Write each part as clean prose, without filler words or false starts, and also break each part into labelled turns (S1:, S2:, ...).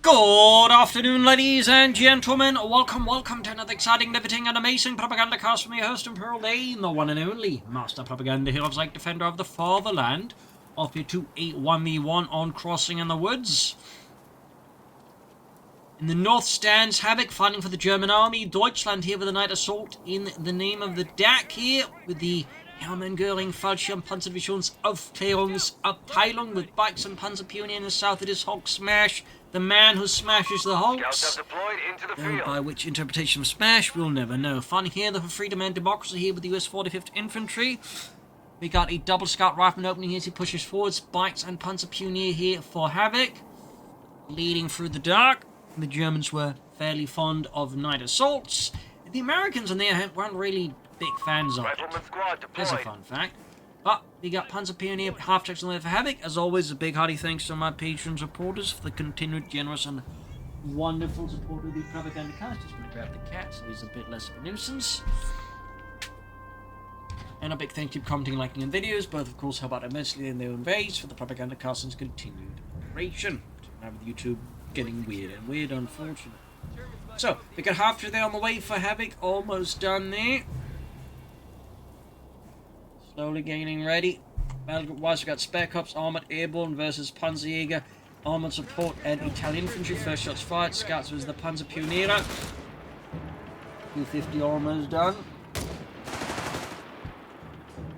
S1: Good afternoon, ladies and gentlemen. Welcome to another exciting, riveting, and amazing propaganda cast from your host and Pearl Lane, the one and only Master Propaganda Heroes like Defender of the Fatherland. Off here to a 1v1 on Crossing in the Woods. In the north stands Havoc fighting for the German army. Deutschland here with a night assault in the name of the DAK here with the Hermann Göring Fallschirmpanzerdivisionsaufklärungsabteilung with bikes and Panzerpionier in the south. It is Hulksmash, the man who smashes the Hulks. By which interpretation of smash, we'll never know. Fun here, the Freedom and Democracy here with the US 45th Infantry. We got a double scout rifleman opening here as he pushes forwards. Bikes and Panzerpionier here for Havoc. Leading through the dark. The Germans were fairly fond of night assaults. The Americans, on the other hand, weren't really big fans of it. There's a fun fact. But we got Panzerpionier half-tracks on there for Havoc. As always, a big hearty thanks to my patron supporters for the continued generous and wonderful support of the Propagandacast. Just going to grab the cat so he's a bit less of a nuisance. And a big thank you for commenting, liking, and videos. Both, of course, help out immensely in their own ways for the Propagandacast's continued operation. Now with YouTube getting weird and weird, unfortunately. So, we got half-track there on the way for Havoc. Almost done there. Slowly getting ready. Battle group wise, we got Spare Corps, Armoured Airborne versus Panzerjaeger, Armoured Support and Italian Infantry. First shots fired. Scouts versus the Panzerpionier. 250 almost done.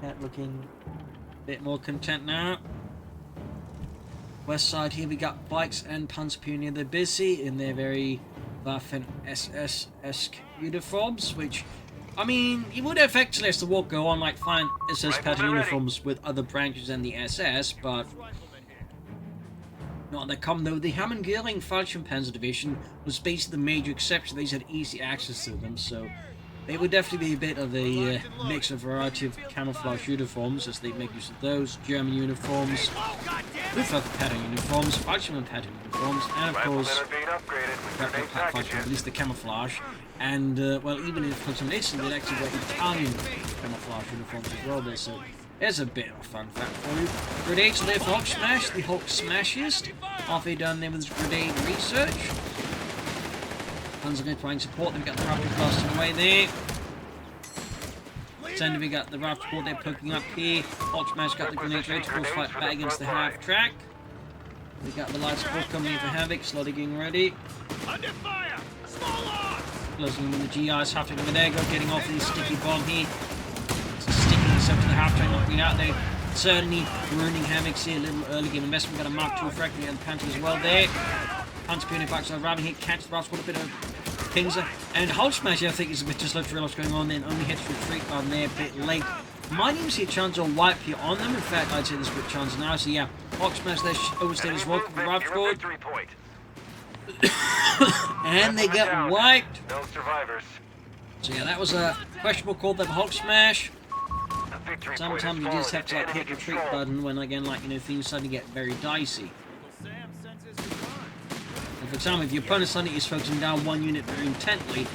S1: Cat looking a bit more content now. West side here we got bikes and Panzerpionier. They're busy in their very Waffen SS-esque uniforms, which, I mean, you would effectively, as the war go on, like find SS pattern uniforms with other branches than the SS, but not that common though. The Hermann Göring Fallschirmpanzer division was basically the major exception. They had easy access to them, so they would definitely be a bit of a mix of variety of camouflage uniforms, as they make use of those. German uniforms, Luftwaffe pattern uniforms, Fallschirm pattern uniforms, and of course, at least the camouflage. And, well, even in some instances, they actually got Italian camouflage uniforms as well there, so there's a bit of a fun fact for you. Grenades there for Hulksmash, the Hulksmashist. Halfway done there with his grenade research. Panzergrenade providing support, then we got the Raptor blasting away there. Then we got the Raptor support there poking up here. Hulksmash got the grenades ready to force fight back against the half-track. We got the light support coming in for Havoc, slowly getting ready. Under fire! Closing in with the GIs, half-track over there, getting off the sticky bomb here. Sticking himself to the half-track, knocking it out there. Certainly ruining Havoc's here, a little early game investment. Got a Mark II fragment and Panther as well there. Panzerpionier backside ramming here, catches the Raptor, got a bit of Pinzer. And Hulksmash, I think, is a bit just left to realize what's going on, then only hits retreat on there a bit late. Might even see a chance of wipe here on them. In fact, I'd say there's a good chance now. So yeah, Hulksmash there overstayed his welcome for the Raptor. And they get wiped.
S2: No survivors.
S1: So yeah, that was a questionable call there for Hulksmash. Sometimes you just have to like hit the retreat button when, again, like, you know, things suddenly get very dicey. And for example, if your opponent suddenly is focusing down one unit very intently,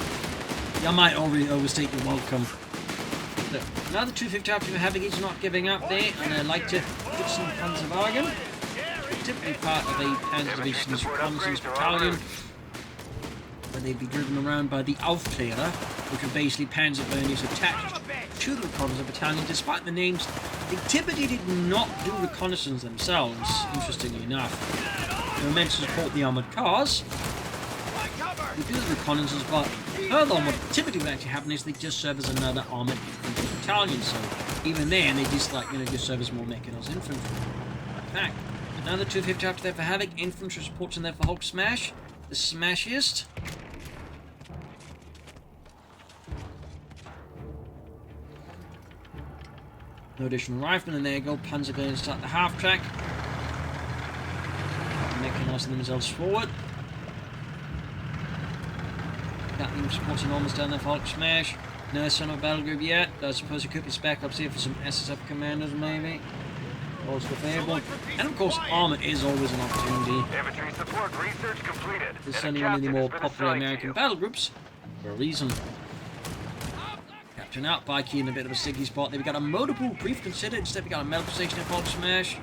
S1: you might already overstate your welcome. So, another 250 after Havoc is not giving up there, and I'd like to put some Panzerjaeger. Typically part of a Panzer Division's reconnaissance battalion, where they'd be driven around by the Aufklärer, which are basically Panzer burners attached to the reconnaissance battalion. Despite the names, they typically did not do reconnaissance themselves, interestingly enough. They were meant to support the armoured cars. They do the reconnaissance, but further on, what typically would actually happen is they just serve as another armoured infantry battalion, so even then, they just, like, you know, just serve as more mechanized infantry. In fact, another 250 after there for Havoc, infantry supports in there for Hulksmash, the Smashist. No additional riflemen, and there you go, Panzer going to start the half-track. Mechanizing themselves forward. Got them supporting almost down there for Hulksmash. No son of battle group yet. I suppose you could be Spare Corps here for some SSF commanders, maybe. Also available. And of course, Armoured is always an opportunity.
S2: Infantry support research completed.
S1: It's certainly one of the more popular American battle groups for a reason. Captain out, Bikey in a bit of a sticky spot. They've got a motorpool brief considered. Instead, we got a medical station at Hulksmash.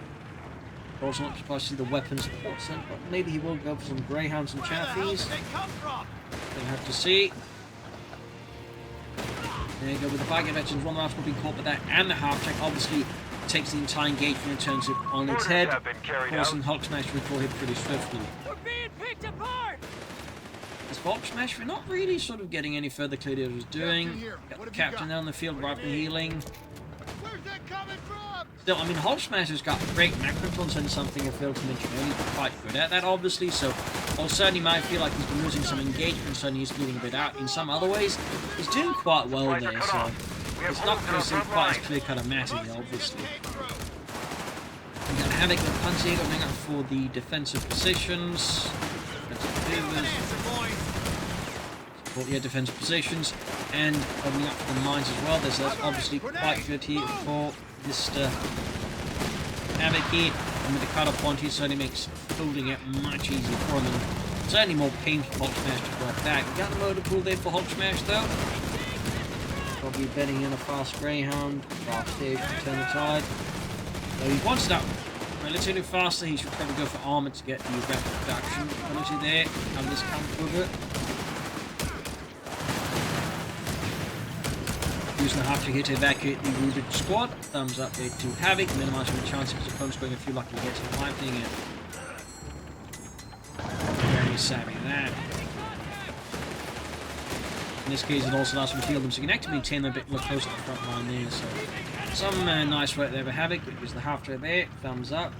S1: Also not surprised to see the weapons support center, but maybe he will go for some Greyhounds and Chaffies. We'll have to see. There you go with the Bagger veterans. One last will be caught by that, and the half-track obviously takes the entire engagement and turns it on its head, forcing Hulksmash to recall hit pretty swiftly.
S3: We're being picked apart!
S1: As Hulksmash, we're not really sort of getting any further clear what he was doing. Got the captain there on the field, right for healing.
S4: Where's that coming from?
S1: Still, I mean, Hulksmash has got great map controls and something I failed to mention earlier. He's quite good at that, obviously, so while certainly might feel like he's been losing some engagement, certainly he's bleeding a bit out. In some other ways, he's doing quite well there, so it's not going to seem quite as clear-cut a matter here, obviously. We got Havoc and Panzerjaeger going up for the defensive positions. Defensive positions, and opening up for the mines as well. That's obviously quite good here for Mr. Havoc here, and with the cut-off point, he certainly makes holding it much easier for them. Certainly more painful for Hulksmash to drop back. We got the motor pool there for Hulksmash though. Probably betting in a fast Greyhound, fast stage to turn the tide. So he wants it up relatively faster. He should probably go for Armoured to get the rapid reduction ability there. Have this come with it. Using the half-track here to evacuate the wounded squad. Thumbs up there to Havoc, minimizing the chance of his opponents going a few lucky hits and wiping it. Very savvy that. In this case, it also allows him to heal them, so you can actually maintain them a bit closer to the front line there. So, some nice work there for Havoc. Use the half-track there. Thumbs up.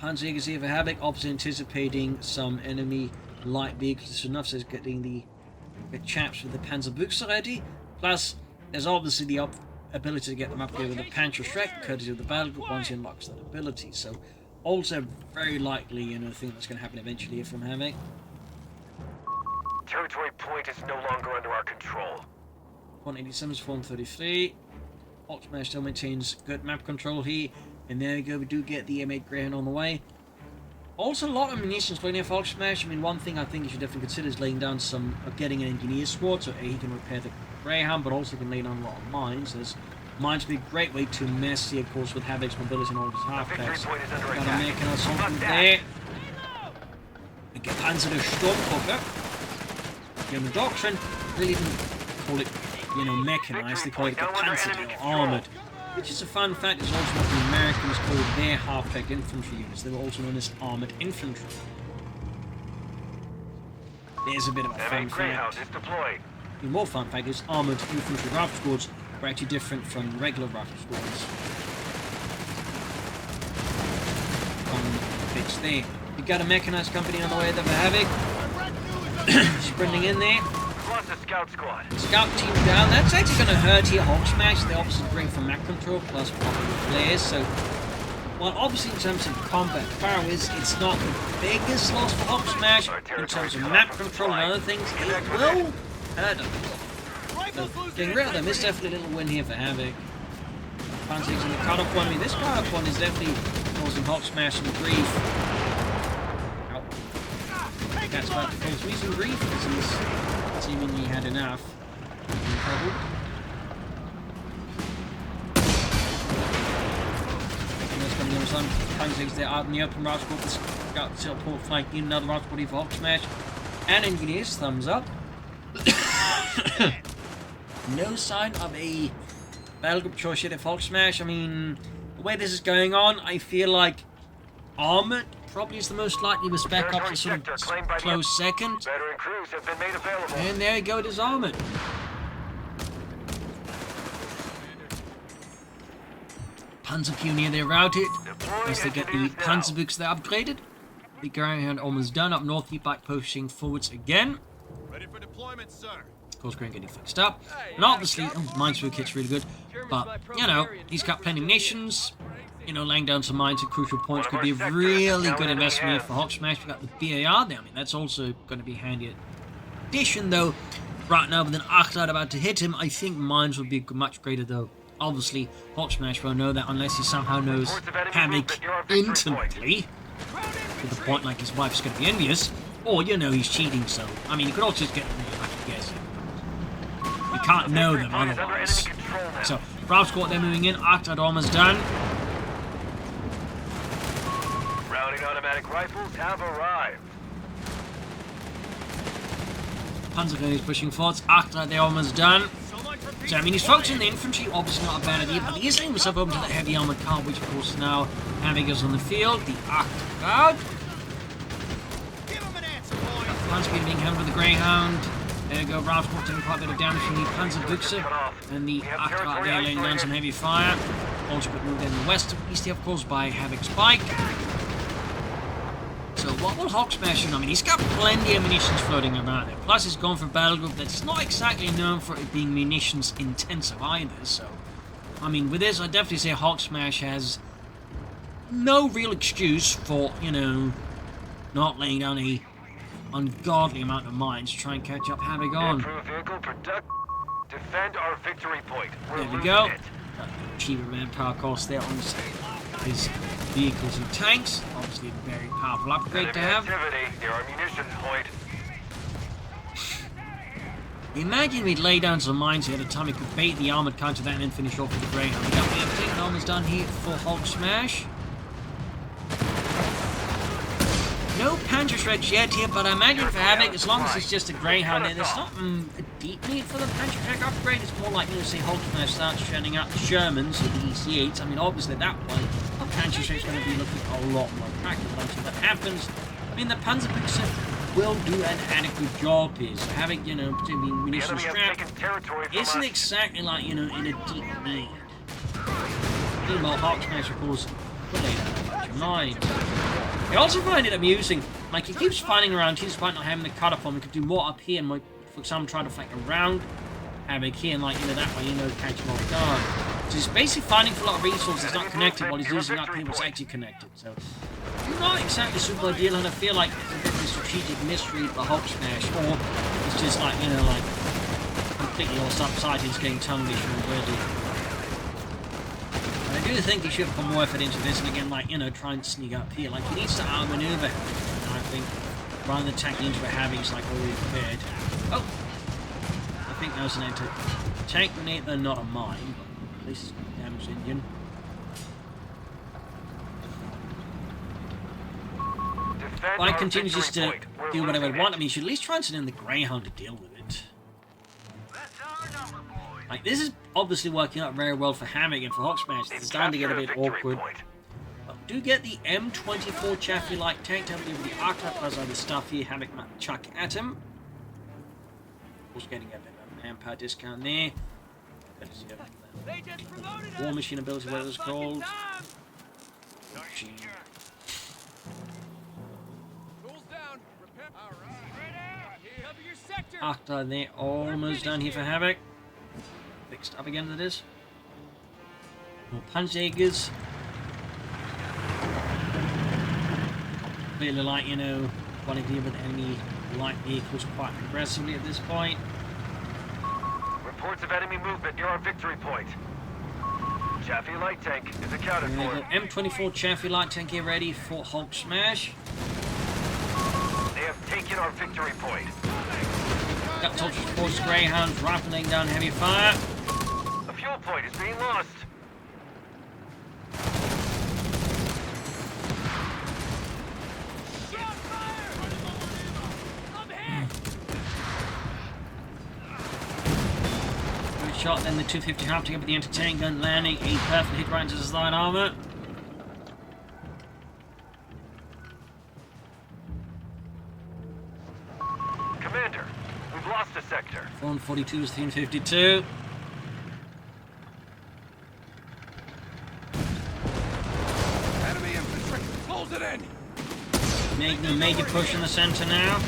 S1: Panzerjaeger's here for Havoc, obviously anticipating some enemy light vehicles enough, so he's getting the chaps with the Panzerbooks already. Plus, there's obviously the ability to get them up here with the Panzerschreck, courtesy of the battle group once he unlocks that ability. So, also very likely, you know, thing that's going to happen eventually here from Havoc.
S2: Territory point is no longer under our control.
S1: 187 is 133. Hulksmash still maintains good map control here. And there we go, we do get the M8 Greyhound on the way. Also, a lot of munitions playing here for Hulksmash. I mean, one thing I think you should definitely consider is laying down some, getting an engineer squad, so he can repair the Greyhound, but also can lay down a lot of mines. As mines would be a great way to mess here, of course, with Havoc's mobility and all his half-packs. Got a mechanized something there. We get Panzer the Sturmtruppe. German doctrine, really didn't call it, you know, mechanized, they call it the Panzer or Armoured. Which is a fun fact, is also what the Americans called their half-track infantry units. They were also known as armoured infantry. There's a bit of a fun fact. The more fun fact is armoured infantry rifle squads were actually different from regular rifle squads. Fix there. We got a mechanised company on the way that we're having. Sprinting in there.
S2: Scout squad.
S1: Scout team down. That's actually going to hurt here. Hulksmash. They obviously bring from map control plus popular players. So, well, obviously in terms of combat prowess, it's not the biggest loss for Hulksmash. In terms of map control and other things, it will hurt them. So, getting rid of them is definitely a little win here for Havoc. Panzerjaeger's in the cut-off one. I mean, this cut-off one is definitely causing Hulksmash some grief. That's about to cause me some grief because he's seemingly had enough. Panzerjaeger's there out in the open. Route squad, the scout support flanking in another route squad for Hulksmash. And engineers, thumbs up. No sign of a battle group choice yet for Hulksmash. I mean, the way this is going on, I feel like Armoured probably is the most likely, with spec ops a sort of close second.
S2: Veteran crews have been made available.
S1: And there we go, it is Armoured. Panzer Pioneer, they're routed. As they get the Panzerbooks, they're upgraded. The Greyhound almost done. Up north, keep back pushing forwards again.
S4: Ready for deployment, sir.
S1: Of course, Green getting fixed up. And obviously, Minesweeper kit's really good. But, you know, he's got plenty of nations. You know, laying down some mines at crucial points could be a really good investment here for Hulksmash. We got the BAR there. I mean, that's also going to be handy. Addition, though, right now with an Archlad about to hit him, I think mines would be much greater, though. Obviously, Hulksmash won't know that unless he somehow knows Havoc intimately. To the point like his wife's going to be envious. Or, you know, he's cheating, so... I mean, you could also just get a really lucky guess. You can't know them otherwise. So, Bravo Squad, they're moving in. Arctad almost done.
S2: Rounding automatic rifles have arrived.
S1: Panzerjaeger is pushing forwards. Arctad, they're almost done. So, I mean, he's focusing the infantry, obviously not a bad idea, but he is leaving himself open to that heavy armored car, which of course now Havoc is on the field. The Arctad. Land speed being handled with the Greyhound. There you go, Bravo Squad taking quite a bit of damage from the Panzerbuchse, and the Arctad there laying down some heavy fire. Also got moved in the west to east, of course, by Havoc's bike. So what will Hulksmash do? I mean, he's got plenty of munitions floating around there. Plus, he's gone for a battle group that's not exactly known for it being munitions intensive either. So, I mean, with this, I'd definitely say Hulksmash has no real excuse for, you know, not laying down a ungodly amount of mines to try and catch up Havoc on.
S2: Improved vehicle product. Defend our victory point. We're
S1: There we
S2: losing
S1: go.
S2: it.
S1: Cheaper manpower cost there on his vehicles and tanks. Obviously a very powerful upgrade to
S2: Enemy
S1: have.
S2: activity near our munitions point.
S1: Imagine we'd lay down some mines here at a time we could bait the armored car to that and then finish off with the Greyhound. We have everything almost done here for Hulksmash. No Panzer Shreds yet here, but I imagine for Havoc, as long as it's just a Greyhound there, there's not a deep need for the Panzerjaeger upgrade. It's more like, you know, say Hulksmash starts churning out the Shermans or the EC8s. I mean, obviously at that point, a Panzer Shred's going to be looking a lot more attractive. But until that happens, I mean, the Panzerbuchse will do an adequate job here. So having, you know, particularly
S2: The
S1: munitions
S2: enemy has
S1: strapped
S2: taken territory from
S1: isn't
S2: us.
S1: exactly like, you know, in a deep need. Meanwhile, Hulksmash, of course, will lay down a bunch of mines. I also find it amusing, like, he keeps fighting around here despite not having the cut-off on. We could do more up here and, like, for example, try to fight around Havoc here and, like, you know, that way, you know, catch him off guard. So he's basically fighting for a lot of resources not connected while he's using up here what's actually connected. So, not exactly super ideal, and I feel like it's a bit of a strategic mystery for Hulksmash, or it's just like, you know, like, completely all subsided, he's getting tunnel vision already. I do think he should put more effort into this, and again, like, you know, try and sneak up here. Like, he needs to outmaneuver, I think, rather than attacking into a Havoc, he's like already prepared. Oh! I think that was an tank grenade, though not a mine, but at least it's a damaged engine.
S2: Defend
S1: Well, I
S2: our
S1: continue
S2: victory
S1: just to
S2: point. We're
S1: do whatever I
S2: losing
S1: want.
S2: it.
S1: I mean, you should at least try and send in the Greyhound to deal with it. Like, this is obviously working out very well for Havoc and for Hulksmash. It's starting to get a bit awkward. But do get the M24 Chaffee light tank to with the Arctad plus other stuff here. Havoc might chuck at him. Of course, getting a bit of a manpower discount there.
S3: They just promoted
S1: War
S3: us.
S1: machine ability, whatever it's called. Gee.
S4: Tools down. Repair. All right.
S3: Cover your sector.
S1: Arctad there, almost done here for Havoc. Fixed up again, that is. More Panzerjaegers. Clearly, like, you know, want to deal with enemy light vehicles quite aggressively at this point.
S2: Reports of enemy movement near our victory point. Chaffee light tank is accounted
S1: And
S2: for.
S1: they got M24 Chaffee light tank here ready for Hulksmash.
S2: They have taken our victory point.
S1: Got Torture Force Greyhounds rifling down heavy fire.
S2: A fuel point is being lost.
S3: Shot fire. I'm hit.
S1: Good shot, then the 250 half together with the anti-tank gun landing a perfect hit right into the side armor.
S2: Commander, we've lost a sector.
S1: 442 is 352.
S4: Enemy infantry. Close it in.
S1: Making a major push in the center now.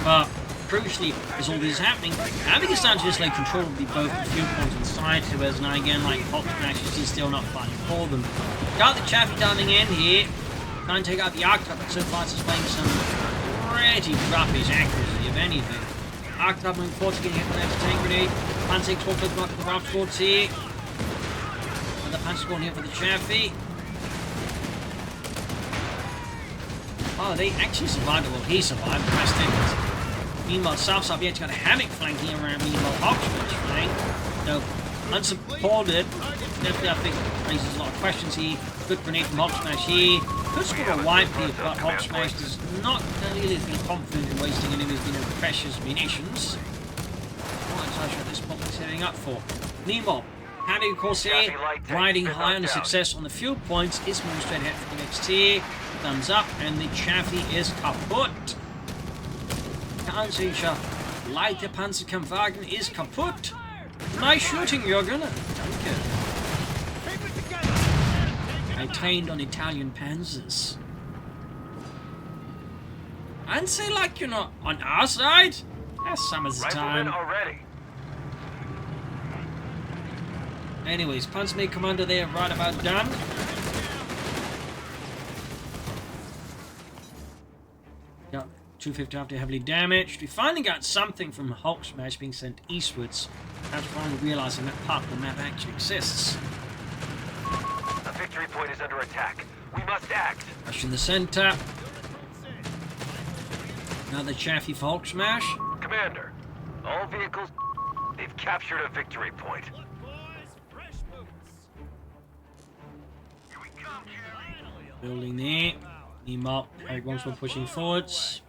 S1: But crucially, as all this is happening, Havoc is starting to just like control the both the fuel points on the side, whereas now again, like Hulksmash is still not fighting for them. Got the Chaffee diving in here. Trying to take out the Arctad, but so far it's displaying some pretty rubbish accuracy, if anything. Arctad moving forward to getting hit with an anti-tank grenade. Panzer Squad goes back to the Ralph Squads here. And the Panzer Squad here for the Chaffee. Oh, they actually survived it. Well, he survived. The rest didn't. Meanwhile, South yet's got a Havoc flanking around. Meanwhile, Hulksmash flank. No, unsupported. Definitely, I think raises a lot of questions here. Good grenade from Hulksmash here. Could score a wipe here, but Hulksmash does not really feel confident in wasting any of his precious munitions. Not entirely sure at this point what he's heading up for. Meanwhile, Havoc, of course, here, riding high on the success on the fuel points, is moving straight ahead for the next tier. Thumbs up, and the Chaffee is kaput. Panzerjaeger, Leiter Panzerkampfwagen is kaput. Nice shooting, Jürgen. Danke. I trained on Italian panzers. And say like you're not on our side? That's summer's the time.
S2: Already.
S1: Anyways, Panzerjaeger commander there, right about done. Got 250 after heavily damaged. We finally got something from Hulksmash being sent eastwards. After finally realizing that part of the map actually exists.
S2: A victory point is under attack. We must act.
S1: Rush in the center. Another Chaffee for Hulksmash.
S2: Commander, all vehicles. They've captured a victory point.
S1: Building there. Meanwhile, Eric once more pushing forwards.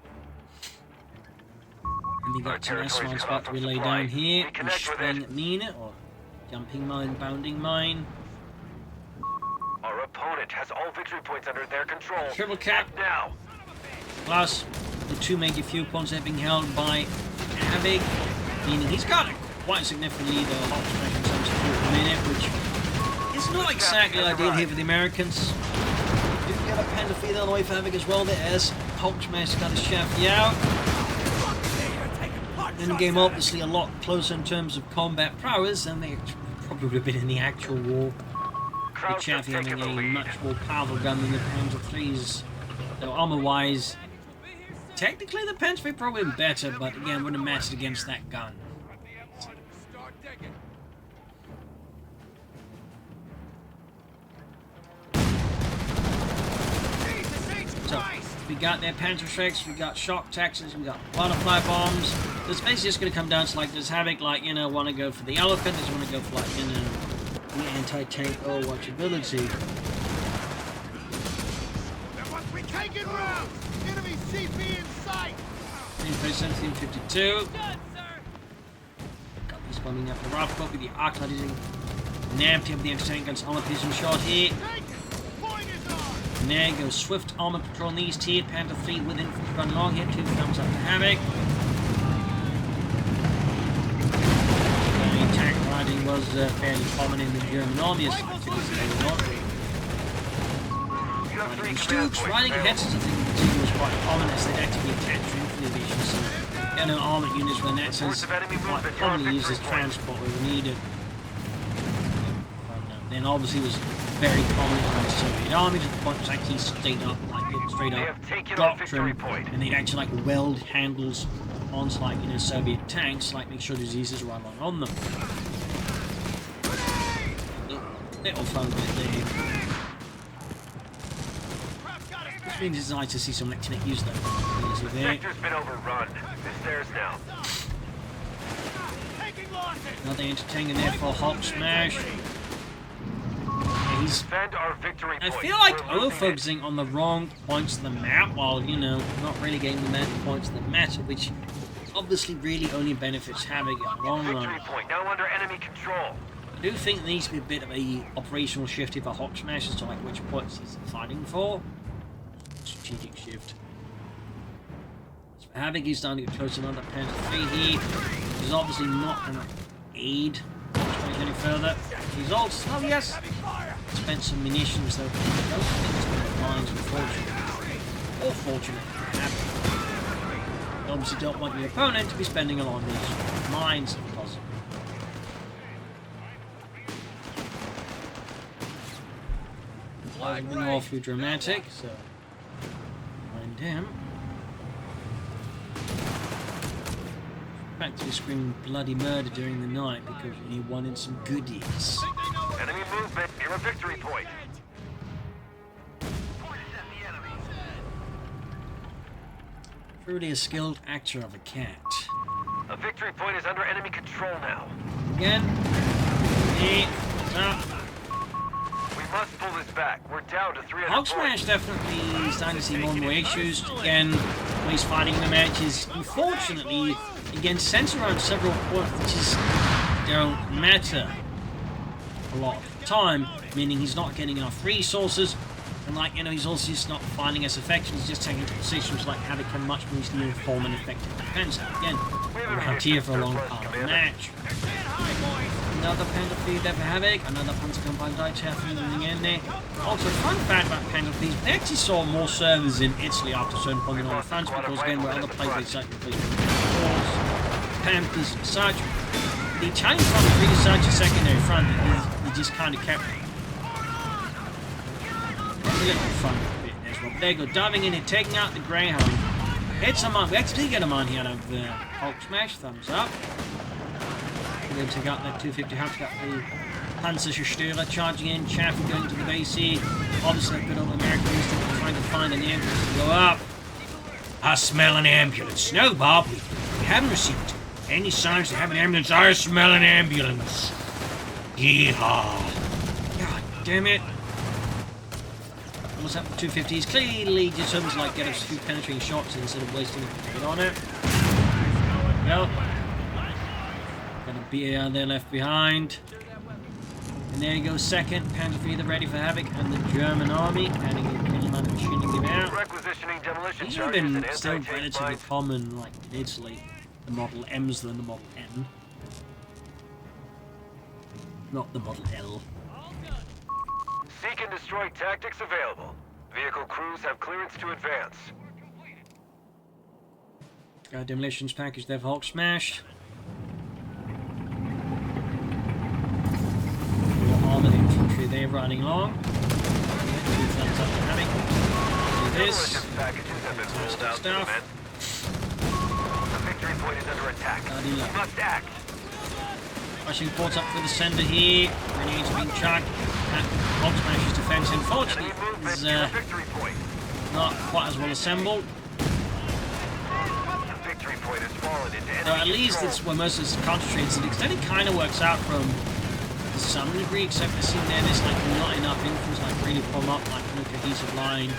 S1: And we got two S-mines about to be laid down here. The Spring Mine, or Jumping Mine, Bounding Mine.
S2: Our opponent has all victory points under their control.
S1: Triple cap.
S2: Now.
S1: Plus, the two major fuel points have been held by Havoc, meaning he's got a quite significant lead over Hulksmash in terms of fuel per minute, which is not exactly ideal here for the Americans. You can get a Panzerjaeger on the way for Havoc as well there, as Hulksmash got his Chaffee out. Then the game obviously a lot closer in terms of combat prowess than they probably would have been in the actual war. The Chaffee having a much more powerful gun than the Panzer3s. Though armor-wise, technically the Panzer3 probably been better, but again wouldn't have matched against that gun. So, we got their Panzerschrecks, we got shock taxes, we got butterfly bombs. So it's basically just going to come down to like, does Havoc like, you know, want to go for the elephant, does he want to go for like, you know, the anti-tank watchability.
S4: We take it round! Enemy CP in sight!
S1: 1752. Got these bombing up the rough copy, the arc-light using nabbed him with the anti-tank guns, armor piercing shot here. And there goes swift armor patrol on these tier. Panther 3 with infantry run along here. 2 thumbs up to Havoc. Tank riding was fairly common in the German army, as Stooks riding ahead since I think the team was quite common as they'd actively attach to infantry divisions. So, you know, armored units when that says quite commonly used as transport where needed. Then obviously was very common in the Soviet army to the point it was actually straight up doctrine, and they'd actually like weld handles onto like, you know, Soviet tanks, like make sure diseases run on them. Little fun bit there. Which means it's nice to see some electronic use though.
S2: Sector's been overrun. It's theirs now.
S1: Another entertaining there for Hulksmash. I feel like over-focusing on the wrong points of the map while, you know, not really getting the points that matter, which obviously really only benefits Havoc in the long run.
S2: Now under enemy control.
S1: I do think there needs to be a bit of a operational shift here for Hulksmash as to like which points he's fighting for. Strategic shift. So Havoc he's starting to get close to another Panzer 3 here. He's obviously not going to aid any further. He's also, oh yes, spent some munitions though. I don't think it's been mines, unfortunately. Or fortunate. You obviously don't want your opponent to be spending a lot of these mines if possible. Been awfully dramatic, so mind him. Practically screaming bloody murder during the night because he wanted some goodies.
S2: Enemy movement near a victory point.
S1: Truly a skilled actor of a cat.
S2: A victory point is under enemy control now.
S1: Again, here. What's up?
S2: We must pull this back. We're down to 300
S1: Hulksmash
S2: points.
S1: definitely starting to see more and more issues. Again, when he's fighting the matches, unfortunately, again, center around several points which just don't matter a lot of the time, meaning he's not getting enough resources, and like, you know, he's also just not finding as effective. He's just taking positions like Havoc and much more easily inform and effective defense. Again, around here for a long part of the match. Another penalty there for Havoc, another Panzer combined die chaff moving in there. Also, fun fact about penalties, we actually saw more servers in Italy after a certain point on the fronts, because again, where other players they start to play Panthers and such. The Italian front was really such a secondary front that he just kind of kept a little fun bit as well. There you go, diving in and taking out the Greyhound. Hit some on, we actually get him on here out of the Hulksmash, thumbs up. We're going to take out that 250 Havoc, got the Panzerjaeger charging in, Chaffee going to the base here. Obviously, good old American instinct trying to find an ambulance to go up. I smell an ambulance. No, Bob, we haven't received any signs to have an ambulance. I smell an ambulance. Yeehaw. God damn it. What's up with 250? He's clearly just hoping to like get a few penetrating shots instead of wasting it to get on it. Well, got a BAR there left behind. And there you go, second Panzer feeder ready for Havoc, and the German army adding a pretty amount of machining him out.
S2: Requisitioning demolition
S1: These have
S2: charges
S1: been
S2: and
S1: still
S2: anti-tank
S1: relatively
S2: mines.
S1: common, like in Italy. The Model M's than the Model N. Not the Model L.
S2: Seek and destroy tactics available. Vehicle crews have clearance to advance.
S1: Got a demolitions package there for Hulksmash. More armored infantry there running along. Two thumbs up to Havoc. Do this.
S2: Demolition packages have been rolled out to the
S1: Stuff.
S2: men. The victory point is under attack.
S1: Bloody
S2: We
S1: luck.
S2: must act.
S1: Rushing ports up for the sender here. Grenades being chucked. Hulksmash's defense,
S2: Enemy
S1: unfortunately,
S2: movement
S1: is
S2: to the victory point.
S1: not quite as well assembled.
S2: The victory point has fallen into enemy
S1: So at least
S2: control.
S1: it's where most of it's concentrated. To the extent it kind of works out from to some degree, except I see there's like not enough infantry like really form up like no cohesive line,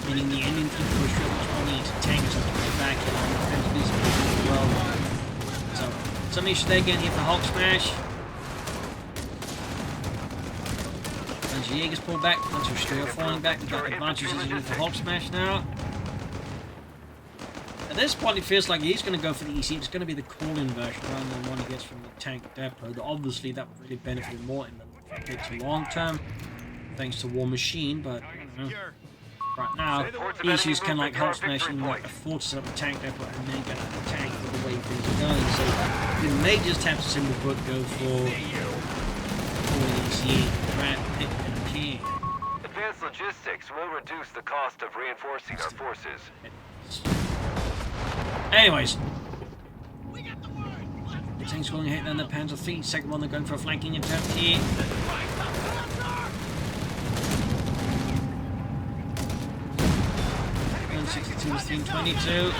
S1: meaning the end infantry push much more need to tank or something like that. And to do something as well. So some issues there again here for Hulksmash. Panzerjaeger's pulled back, Panzerjaeger falling back. We've got advantages using for Hulksmash now. At this point, it feels like he's going to go for the EC. It's going to be the call-in version rather than one he gets from the tank depot. Obviously, that would really benefit him more in the mid to long term, thanks to War Machine. But right now, the issues can like Hulksmash and like afford to set up a tank depot and then get a tank for the way things are going. So you may just have to simply go for the EC, grab it and key.
S2: Advanced logistics will reduce the cost of reinforcing our forces.
S1: Anyways, tanks going ahead and the Panzer 3. Second one, they're going for a flanking attempt here. 162 was 322.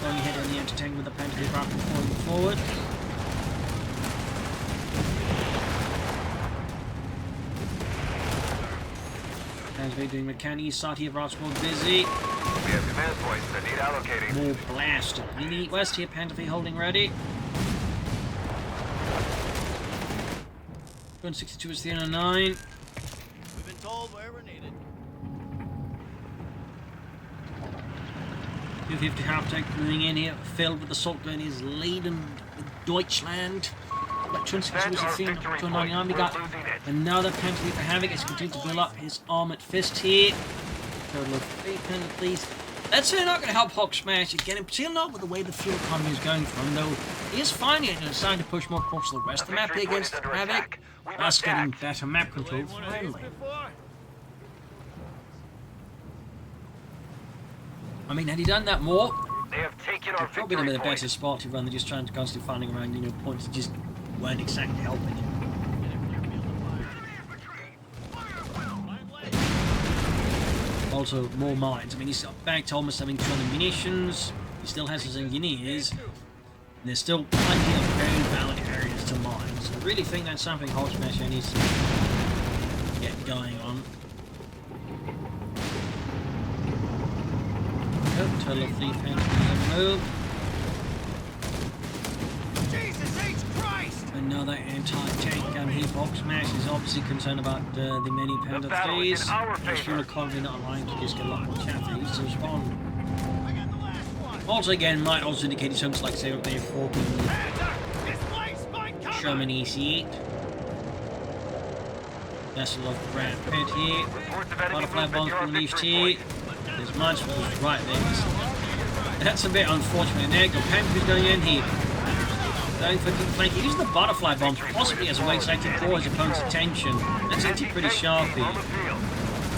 S1: Going ahead on the anti-tank with the Panzer rapid falling forward. Panzer doing mechanics. Sati of Rotswell busy.
S2: We have command points that need allocating.
S1: More blast. In the west here, Panzer holding ready. 162 is 309.
S3: We've been told where we're needed.
S1: 250 half tank moving in here, filled with assault gun is laden with Deutschland. But 262 is 399. We got another penalty for Havoc. It's continued to build up his armored fist here. Total of 3 penalties. That's certainly not going to help Hulksmash again, particularly not with the way the fuel economy is going for him, though he is finding it and deciding to push more across the rest of the map here against Havoc. Thus getting better map control finally. I mean, had he done that more,
S2: They have taken our
S1: he'd probably been
S2: victory
S1: in a better
S2: point.
S1: spot to run than just trying to constantly finding around, you know, points that just weren't exactly helping him. Also, more mines. I mean, he's back to almost having 200 munitions. He still has his engineers. And there's still plenty of very valid areas better mines. I really think that's something Hulksmash needs to get going on. Total of 3 Panzerjaeger move.
S4: Jesus H. Christ!
S1: Another anti-tank gun here. Hulksmash is obviously concerned about the many Panda
S2: battle is
S1: 3s.
S2: in our
S1: Just
S2: favor.
S1: probably not aligned to just get a lot more chaffees to respond.
S3: I got the last one.
S1: Also, again, might also indicate something like, say, up there, 14
S3: Displace my cover.
S1: Sherman EC8. Vessel of Grand Pit here.
S2: Reports of enemy
S1: Butterfly
S2: movement
S1: bomb
S2: near our
S1: from Leaf
S2: victory
S1: T.
S2: point.
S1: There's mines right there. That's a bit unfortunate. There you go. Panthers going in here. Going for good flank. Use the butterfly bomb possibly as a way to draw his opponent's attention. That's actually pretty sharpy.
S2: On the field.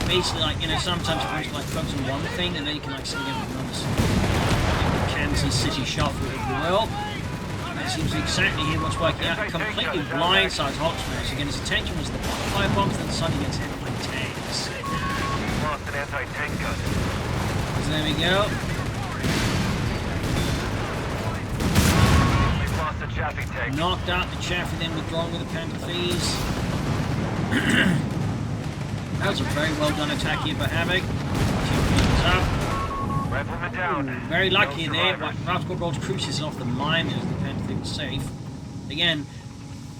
S1: Basically, like, you know, sometimes opponents can, like, focus on one thing and then you can, like, see them with another Kansas City shuffle, if you will. That seems to be exactly here what's working out. Completely blindsides Hulksmash. Again, his attention was the butterfly bombs, then suddenly gets hit by tanks.
S2: Lost an anti-tank gun.
S1: So there we go.
S2: We've lost a Chaffee tank.
S1: Knocked out the Chaffee, then withdrawn with the Panther Thieves. That was a very well done attack here by Havoc. 2 points up.
S2: Rifleman down.
S1: Very lucky
S2: No
S1: there,
S2: survivors.
S1: but Rascal rolls cruises off the mine as the Panther Thief was safe. Again,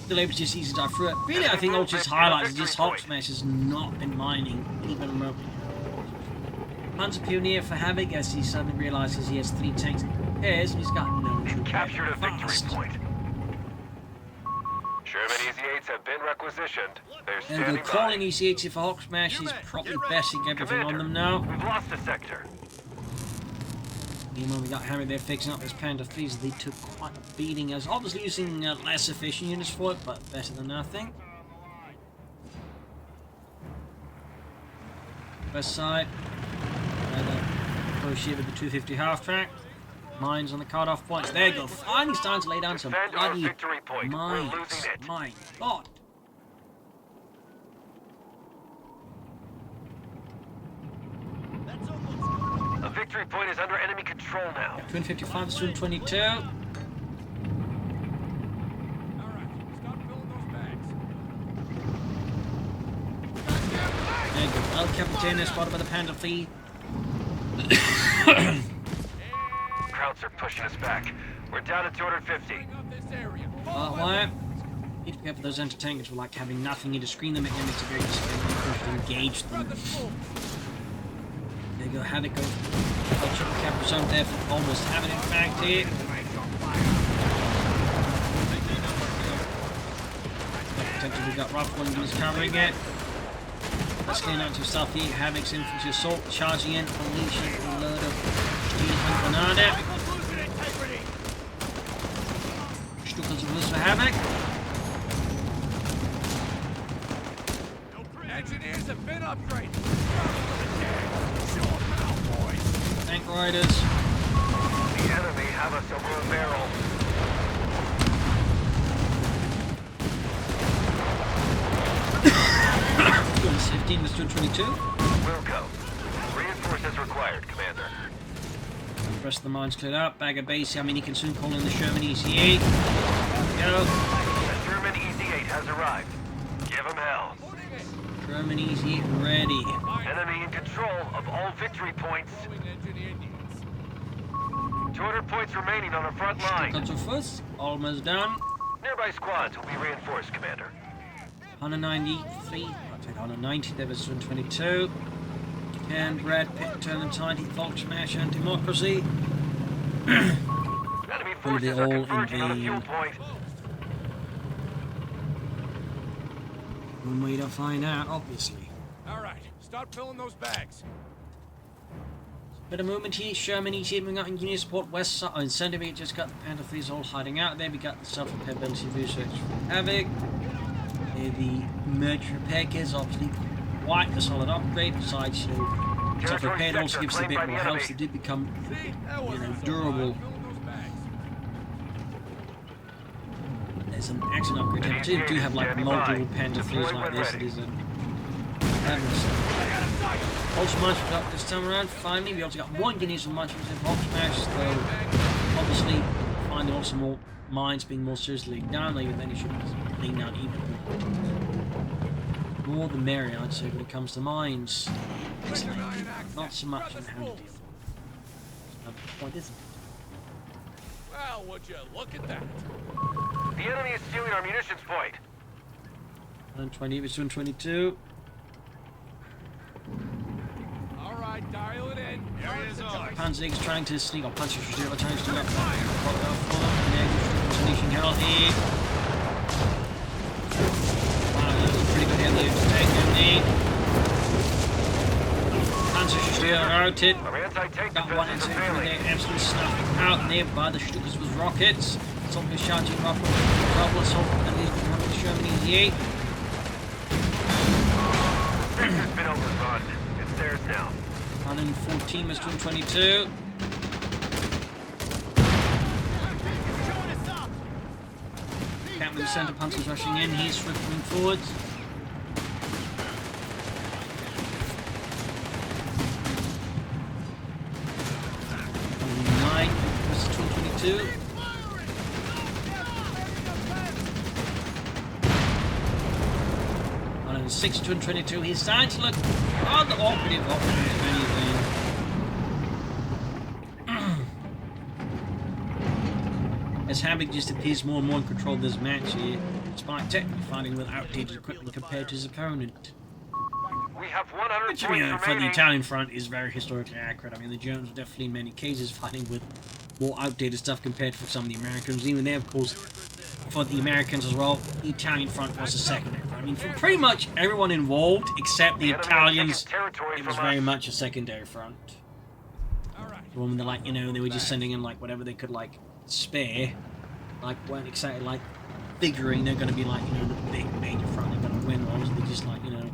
S1: still able to just easily dive through it. Really, I think all just highlights is just Hulksmash has not been mining even remotely. Panzer Pioneer for Havoc as he suddenly realizes he has 3 tanks in pairs and he's got no
S2: We've
S1: troop
S2: captured a victory
S1: fast.
S2: point. Sherman EZ-8s have been requisitioned. They're
S1: And
S2: standing
S1: we're calling
S2: by.
S1: EC80 for Hulksmash. He's probably betting everything on them now.
S2: We've lost a sector.
S1: Meanwhile, we got Harry there fixing up his Panda Thieves. They took quite a beating as obviously using less efficient units for it, but better than nothing. West side. Negotiate with the 250 half track. Mines on the cut-off points. There you go. Finally starting to lay down some
S2: Defend our
S1: bloody
S2: victory point. We're
S1: mines.
S2: losing it.
S1: My God.
S3: That's almost
S2: A victory point is under enemy control now.
S1: 255 to 222.
S4: All right, stop filling those bags.
S1: There you go. El Capitano spotted by the Panda Thief.
S2: Krauts are pushing us back. We're down to 250.
S4: Cleaning up this area.
S1: Why? Need to be careful those entertainers were like having nothing here to screen them at enemies to very to engage them. There you go, Havoc goes triple cap zone there for almost having it in fact here. Potentially we've got Rough One who's covering it. Let's clean out to south here. Havoc's infantry assault charging in, unleashing a load of steel and granada. Stuckers of loose for Havoc.
S4: Engineers have been upgraded.
S1: Tank riders.
S2: The enemy have us over a barrel.
S1: Goodness, 15 to 222.
S2: Wilco. Reinforce as required, Commander.
S1: The rest of the mines cleared up. Bag of base. I mean, you can soon call in the Sherman EC8. There we go.
S2: The German EZ-8 has arrived. Give him hell.
S1: Sherman EC8 ready.
S2: Enemy in control of all victory points. 200 points remaining on the front line.
S1: Got to first. Almost done.
S2: Nearby squads will be reinforced, Commander.
S1: 193. I'll take 190. There was 122. And Brad Pitt, Turn Tiny, Hulksmash, and Democracy.
S2: Enemy
S1: Will they
S2: forces are
S1: all
S2: converging on a fuel
S1: invade?
S2: point.
S1: One way to find out, obviously.
S4: All right, start filling those bags.
S1: Bit of movement here. Sherman EC8 moving out engineer support west side. In center, we just got the Panther Thieves all hiding out there. We got the self-repairability research from Havoc. There the merge repair kits, obviously quite a solid upgrade. Besides, you know, self-repair also gives it a bit more health. They did become, you know, durable. There's an excellent upgrade here too. We do have like multiple Panther Thieves like this. It is a Hulksmash we got this time around. Finally, we also got one Guineas from Munchkins and Hulksmash, though obviously finding also more mines being more seriously laid down. Like, then you should be laying down even more the merrier, I'd say, when it comes to mines. It's like, not so much in how to deal. Point isn't it?
S4: Well, would you look at that?
S2: The enemy is stealing our munitions point.
S1: 120, it's 122.
S4: All right, dial it in.
S3: Area's ours.
S1: Panzerjaeger's trying to sneak, or Panzerjaeger trying to do that. Unleashing hell here. Wow, that was a pretty good hit there to take him there. Panzerjaeger routed.
S2: Our anti-tank
S1: Got one
S2: defenses
S1: into
S2: are
S1: there,
S2: failing.
S1: absolutely snuffed out there by the Stukas with rockets. Something shouting rockets, hoping at least we have to Germany's yet.
S2: Victor's been overrun. It's theirs now.
S1: 114 is 222.
S3: Showing us up.
S1: Captain the center punches rushing in. He's swiftly forwards. Nine versus 222. 106 to 222. He's starting to look rather operative if anything. As Havoc just appears more and more in control of this match here, despite technically fighting with outdated equipment compared to his opponent.
S2: We have 100
S1: Which,
S2: points
S1: for the
S2: remaining.
S1: Italian front is very historically accurate. I mean, the Germans were definitely in many cases fighting with more outdated stuff compared to some of the Americans. Even there, of course, for the Americans as well, the Italian front was the secondary front. I mean, for pretty much everyone involved, except the
S2: enemy has
S1: Italians,
S2: taken territory
S1: it was
S2: from
S1: very
S2: us.
S1: much a secondary front.
S4: All right.
S1: When they're like, you know, they were just sending in like whatever they could like spare, like weren't excited, like figuring they're going to be like, you know, the big major front they're going to win, or they just like, you know,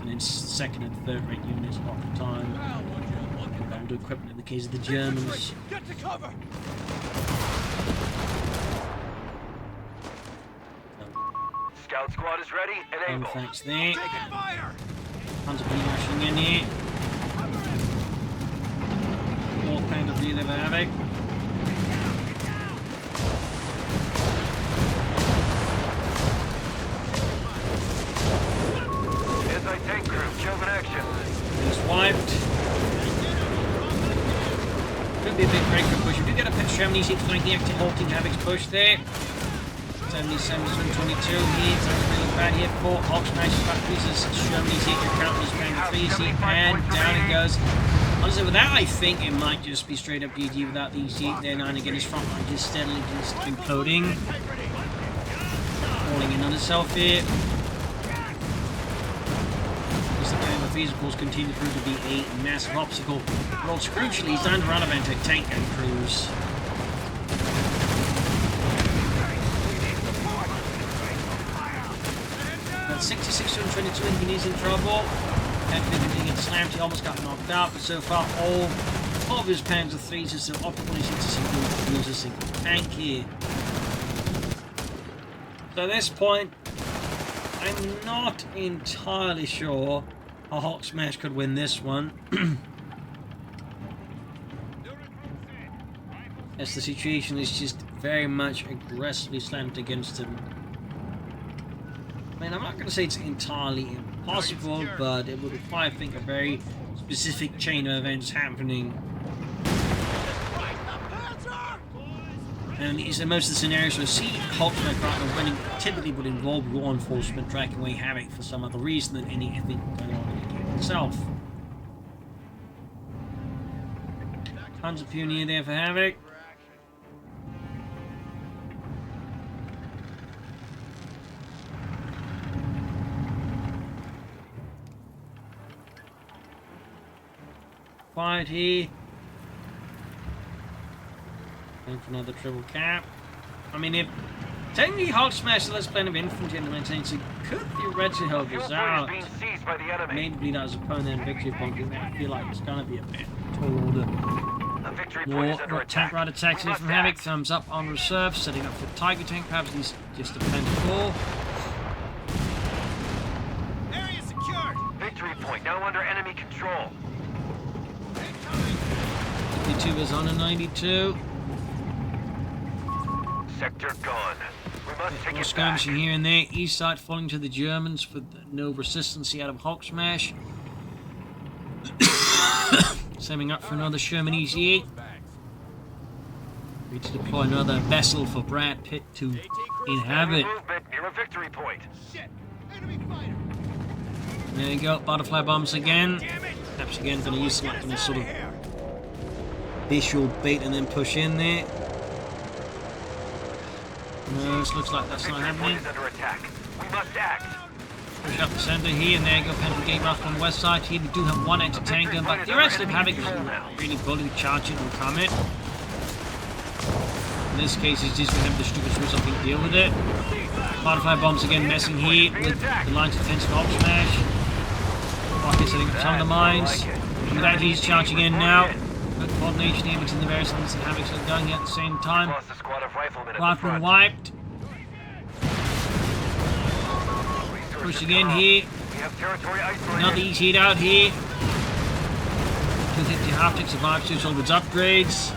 S1: and then second and third rate units half the time.
S4: Well, would you look at that?
S1: And equipment in the case of the Germans.
S4: Get to cover.
S2: Scout squad is ready and able.
S1: Thanks there.
S3: Taking fire.
S1: Tons of people rushing in here. All kind of view there for Havoc.
S2: Anti-tank crew killed in action.
S1: He's wiped. Could be a big breaker push. We do get a pet Germany seat flank the active halting Havoc's push there. 77 to 22 here. That's really bad here for Hulksmash factories as Germany's here to counter his man freeze and down it goes. Honestly, with that, I think it might just be straight up GG without the EC there. Now and again, his front line just steadily just imploding. Falling in on itself here. As the game of feasibles continue to prove to be a massive obstacle. But also crucially, he's down to run event at tank and crews. At 66 to 22, and he's in trouble. Definitely getting slammed, he almost got knocked out, but so far all of his Panzer-3s are still optimally to use a single tank here. So at this point, I'm not entirely sure how Hulksmash could win this one. As the situation is just very much aggressively slammed against him. I mean, I'm not going to say it's entirely impossible, but it would require, I think, a very specific chain of events happening. And it's in most of the scenarios where see Hulksmash right now winning typically would involve law enforcement dragging away Havoc for some other reason than anything going on in the game itself. Tons of Pioneer there for Havoc. Quiet here. Going for another triple cap. I mean, if technically Hulksmash lets plenty of infantry in the 1960 could theoretically help
S2: Fuel
S1: us
S2: point
S1: out.
S2: is being seized by the enemy.
S1: Maybe bleed out his opponent and victory point. I feel like it's gonna be a bit told.
S2: A victory point is under
S1: More
S2: attack.
S1: tank rider attacks
S2: We
S1: here from
S2: must
S1: Havoc.
S2: act.
S1: Thumbs up on reserve. Setting up for Tiger tank. Perhaps he's just a plan for.
S3: Area secured.
S2: Victory point now under enemy control.
S1: 52 is on a 92.
S2: You're gone. We must take
S1: More
S2: it back.
S1: skirmishing here and there. East side falling to the Germans for no resistance out of Hulksmash. Setting up for another Sherman Easy 8. Ready to deploy another vessel for Brad Pitt to inhabit.
S2: Enemy movement near a victory point.
S3: Shit! Enemy fighter!
S1: There you go, butterfly bombs again. Perhaps again going to use like a sort of visual bait and then push in there. No, this looks like that's not
S2: Victory
S1: happening.
S2: point is under attack. We must act.
S1: Push up the centre here, and there you go, Panzerjaeger off on the west side here. We do have one anti-tank gun, but the rest of Havoc is really bully, charge it, or come it. In this case, it's just going to have the stupid switch up and deal with it. Butterfly bombs again messing here with the lines of defense of Hulksmash. Rockets setting up some of the mines. And with that, he's charging in now. Good coordination here between the various elements that Havoc's going here at the same time.
S2: Lost a squad of riflemen at the
S1: Rifleman
S2: front.
S1: wiped. Pushing in here.
S2: We have territory isolated.
S1: Another easy hit out here. 250 Havoc survives 2 soldiers upgrades.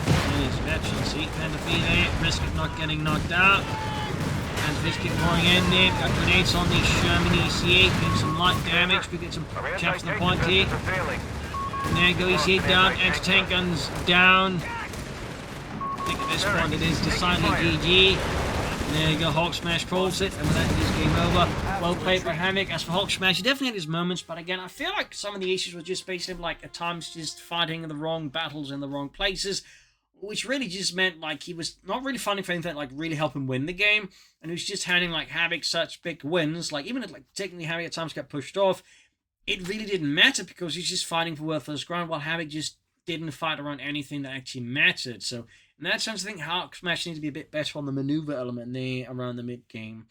S1: And his veteran seat kind of be there. Risk of not getting knocked out. And fish keep pouring in there. Got grenades on the Sherman EC8. Doing some light damage. We get some
S2: Our
S1: chaps on the
S2: anti-tank
S1: point here.
S2: defenses are failing.
S1: And there you go, EC8 down. Anti-tank guns down. I think at this point it is decidedly GG. And there you go, Hulksmash pulls it, and with that is game over. Well played by Havoc. As for Hulksmash, he definitely had his moments, but again, I feel like some of the issues were just basically like at times just fighting in the wrong battles in the wrong places, which really just meant like he was not really fighting for anything that like really help him win the game, and he was just handing like Havoc such big wins. Like even if like technically Havoc at times got pushed off, it really didn't matter because he's just fighting for worthless ground, while Havoc just didn't fight around anything that actually mattered. So in that sense, I think Hulksmash needs to be a bit better on the maneuver element there around the mid-game.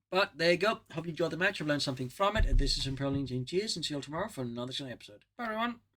S1: But there you go. Hope you enjoyed the match. I've learned something from it. And this is Imperial Engine. Cheers, and see you all tomorrow for another episode. Bye, everyone.